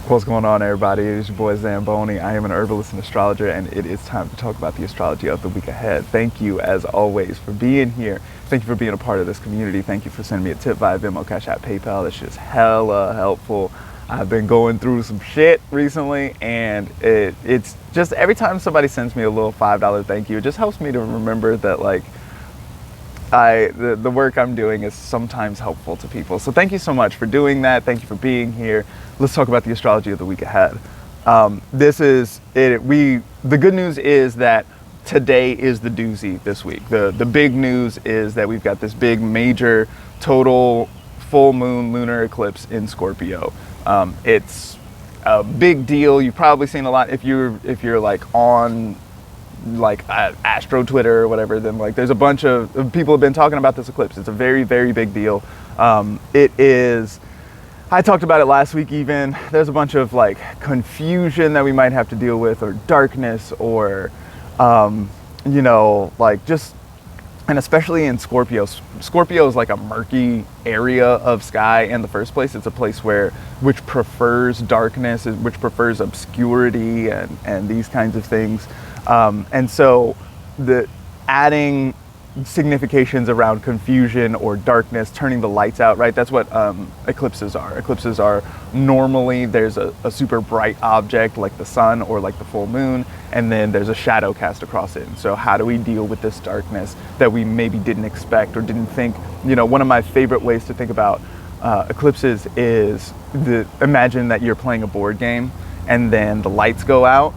What's going on, everybody? It's your boy Zamboni. I am an herbalist and astrologer, and it is time to talk about the astrology of the week ahead. Thank you, as always, for being here. Thank you for being a part of this community. Thank you for sending me a tip via Venmo, Cash App, PayPal. That's just hella helpful. I've been going through some shit recently, and it's just every time somebody sends me a little $5 thank you, it just helps me to remember that, like, the work I'm doing is sometimes helpful to people. So thank you so much for doing that. Thank you for being here. Let's talk about the astrology of the week ahead. This is it. The good news is that today is the doozy this week. The big news is that we've got this big major total full moon lunar eclipse in Scorpio. It's a big deal. You've probably seen a lot if you're like on like Astro Twitter or whatever, then like there's a bunch of people have been talking about this eclipse. It's a very, very big deal. It is, I talked about it last week even. There's a bunch of like confusion that we might have to deal with, or darkness, or like just, and especially in Scorpio. Scorpio is like a murky area of sky in the first place. It's a place which prefers darkness, which prefers obscurity and these kinds of things. And so the adding significations around confusion or darkness, turning the lights out, right? That's what eclipses are. Eclipses are normally there's a super bright object like the sun or like the full moon, and then there's a shadow cast across it. And so how do we deal with this darkness that we maybe didn't expect or didn't think? One of my favorite ways to think about eclipses is imagine that you're playing a board game and then the lights go out,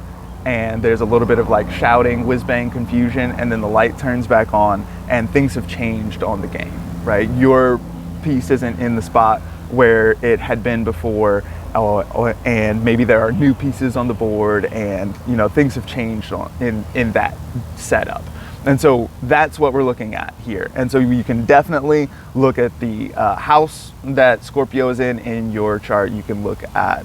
and there's a little bit of like shouting, whiz-bang confusion, and then the light turns back on and things have changed on the game, right? Your piece isn't in the spot where it had been before, and maybe there are new pieces on the board, and things have changed in that setup. And so that's what we're looking at here. And so you can definitely look at the house that Scorpio is in your chart. You can look at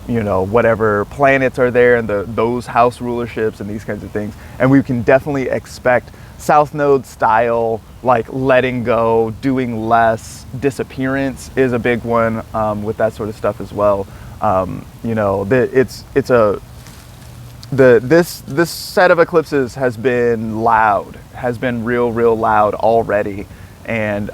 whatever planets are there and those house rulerships and these kinds of things. And we can definitely expect South Node style, like letting go, doing less, disappearance is a big one with that sort of stuff as well. This set of eclipses has been loud, has been real loud already, and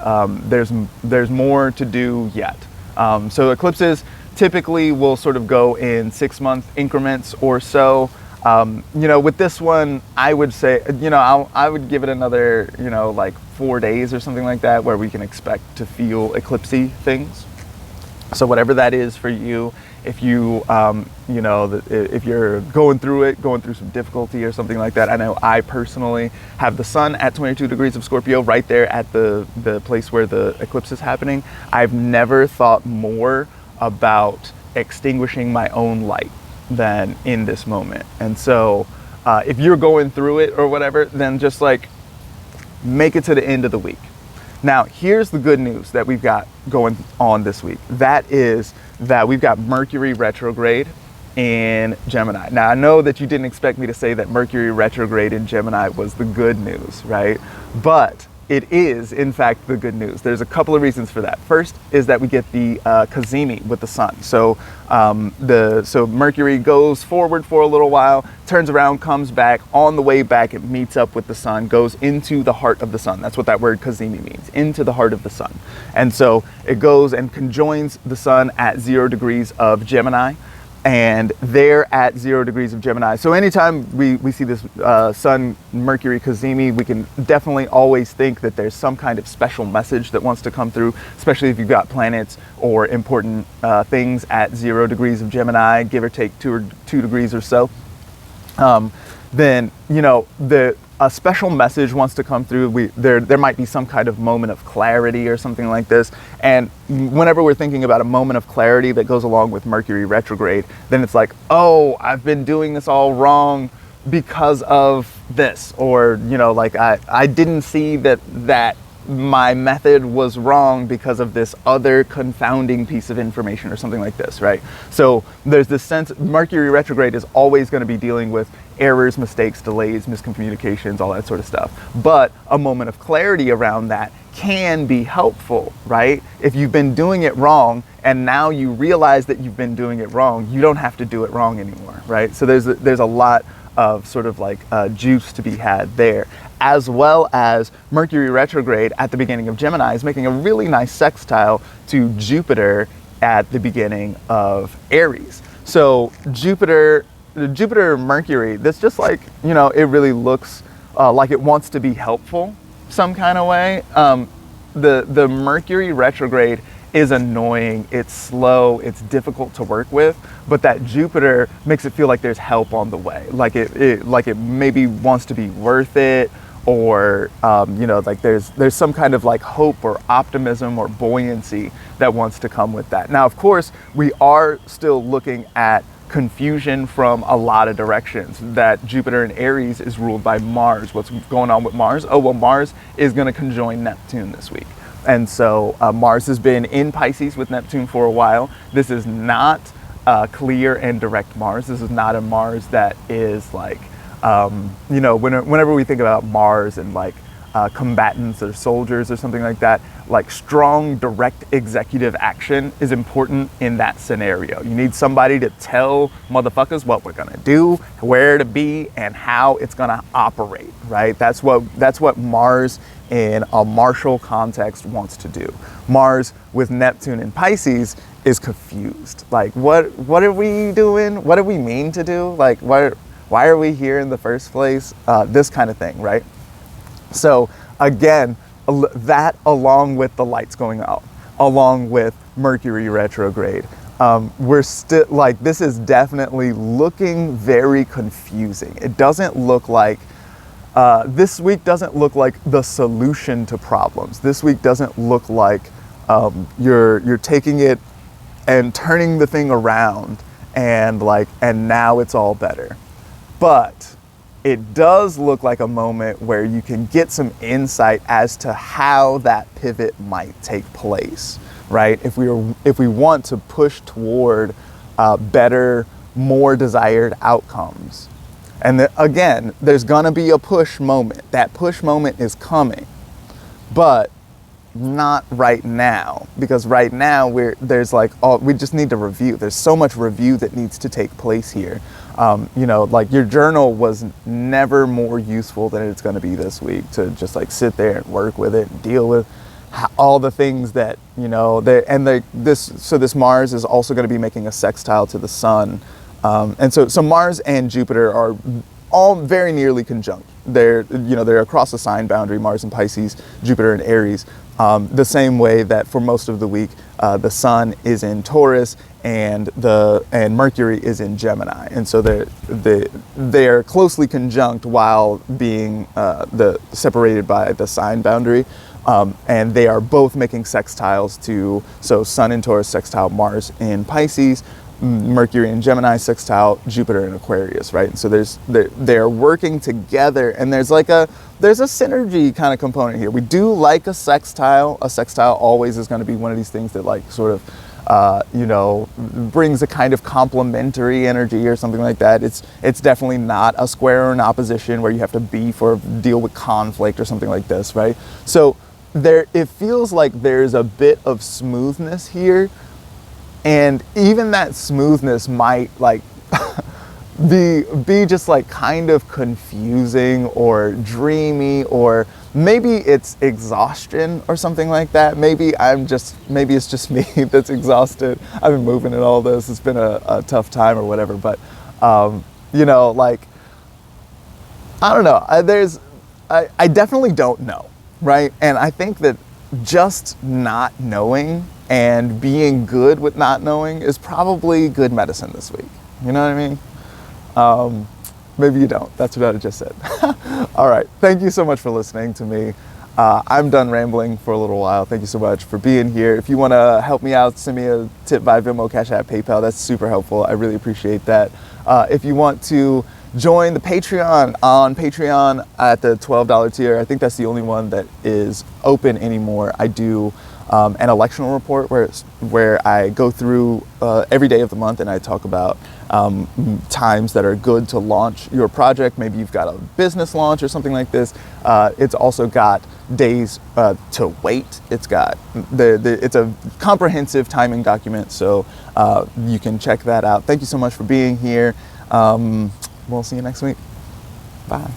there's more to do yet. So eclipses typically will sort of go in 6-month increments or so. With this one, I would say, I would give it another, like 4 days or something like that, where we can expect to feel eclipsy things. So whatever that is for you, if you, if you're going through some difficulty or something like that. I know I personally have the sun at 22 degrees of Scorpio right there at the place where the eclipse is happening. I've never thought more about extinguishing my own light than in this moment. And so if you're going through it or whatever, then just like make it to the end of the week. Now, here's the good news that we've got going on this week. That is that we've got Mercury retrograde in Gemini. Now, I know that you didn't expect me to say that Mercury retrograde in Gemini was the good news, right? But it is, in fact, the good news. There's a couple of reasons for that. First is that we get the cazimi with the sun. So so Mercury goes forward for a little while, turns around, comes back. On the way back, it meets up with the sun, goes into the heart of the sun. That's what that word cazimi means, into the heart of the sun. And so it goes and conjoins the sun at 0 degrees of Gemini. And they're at 0 degrees of Gemini. So anytime we see this Sun Mercury cazimi, we can definitely always think that there's some kind of special message that wants to come through, especially if you've got planets or important things at 0 degrees of Gemini, give or take 2 degrees or so. Then a special message wants to come through. There might be some kind of moment of clarity or something like this. And whenever we're thinking about a moment of clarity that goes along with Mercury retrograde, then it's like, oh, I've been doing this all wrong because of this, or like I didn't see that my method was wrong because of this other confounding piece of information or something like this, right? So there's this sense Mercury retrograde is always going to be dealing with errors, mistakes, delays, miscommunications, all that sort of stuff. But a moment of clarity around that can be helpful, right? If you've been doing it wrong and now you realize that you've been doing it wrong, you don't have to do it wrong anymore, right? So there's a lot of sort of like juice to be had there, as well as Mercury retrograde at the beginning of Gemini is making a really nice sextile to Jupiter at the beginning of Aries. So Jupiter Mercury, that's just like, you know, it really looks like it wants to be helpful some kind of way. The Mercury retrograde is annoying, it's slow, it's difficult to work with, but that Jupiter makes it feel like there's help on the way, like it maybe wants to be worth it, or you know, like there's some kind of like hope or optimism or buoyancy that wants to come with that. Now, of course, we are still looking at confusion from a lot of directions. That Jupiter in Aries is ruled by Mars. What's going on with Mars? Oh, well, Mars is going to conjoin Neptune this week. And so Mars has been in Pisces with Neptune for a while. This is not clear and direct Mars. This is not a Mars that is like, you know, whenever we think about Mars and like combatants or soldiers or something like that, like strong direct executive action is important in that scenario. You need somebody to tell motherfuckers what we're gonna do, where to be, and how it's gonna operate, right? That's what Mars in a martial context wants to do. Mars with Neptune in Pisces is confused. Like, what are we doing? What do we mean to do? Like, why are we here in the first place? This kind of thing, right? So again, that along with the lights going out, along with Mercury retrograde, we're still like, this is definitely looking very confusing. It doesn't look like, this week doesn't look like the solution to problems. This week doesn't look like you're taking it and turning the thing around and now it's all better. But it does look like a moment where you can get some insight as to how that pivot might take place, right? If we want to push toward better, more desired outcomes. And again, there's gonna be a push moment. That push moment is coming, but not right now, because right now we just need to review. There's so much review that needs to take place here. You know, like your journal was never more useful than it's going to be this week, to just like sit there and work with it and deal with all the things that, you know, this Mars is also going to be making a sextile to the Sun. And so Mars and Jupiter are all very nearly conjunct. They're across the sign boundary, Mars in Pisces, Jupiter in Aries, the same way that for most of the week, the Sun is in Taurus and Mercury is in Gemini. And so they're closely conjunct while being separated by the sign boundary. And they are both making sextiles to, so Sun in Taurus sextile Mars in Pisces, Mercury in Gemini sextile Jupiter in Aquarius, right? And so they're working together, and there's a synergy kind of component here. We do like a sextile. A sextile always is going to be one of these things that like sort of you know, brings a kind of complementary energy or something like that. It's definitely not a square or an opposition where you have to beef or deal with conflict or something like this, right? So it feels like there's a bit of smoothness here. And even that smoothness might like be just like kind of confusing or dreamy, or maybe it's exhaustion or something like that. Maybe it's just me that's exhausted. I've been moving and all this. It's been a tough time or whatever. But you know, like, I don't know. I definitely don't know, right? And I think that just not knowing and being good with not knowing is probably good medicine this week. You know what I mean? Maybe you don't. That's what I just said. All right. Thank you so much for listening to me. I'm done rambling for a little while. Thank you so much for being here. If you want to help me out, send me a tip via Venmo, Cash App, PayPal. That's super helpful. I really appreciate that. If you want to join the Patreon. On Patreon at the $12 tier, I think that's the only one that is open anymore. I do an electional report where I go through every day of the month and I talk about times that are good to launch your project. Maybe you've got a business launch or something like this. It's also got days to wait. It's got it's a comprehensive timing document, so you can check that out. Thank you so much for being here. We'll see you next week. Bye.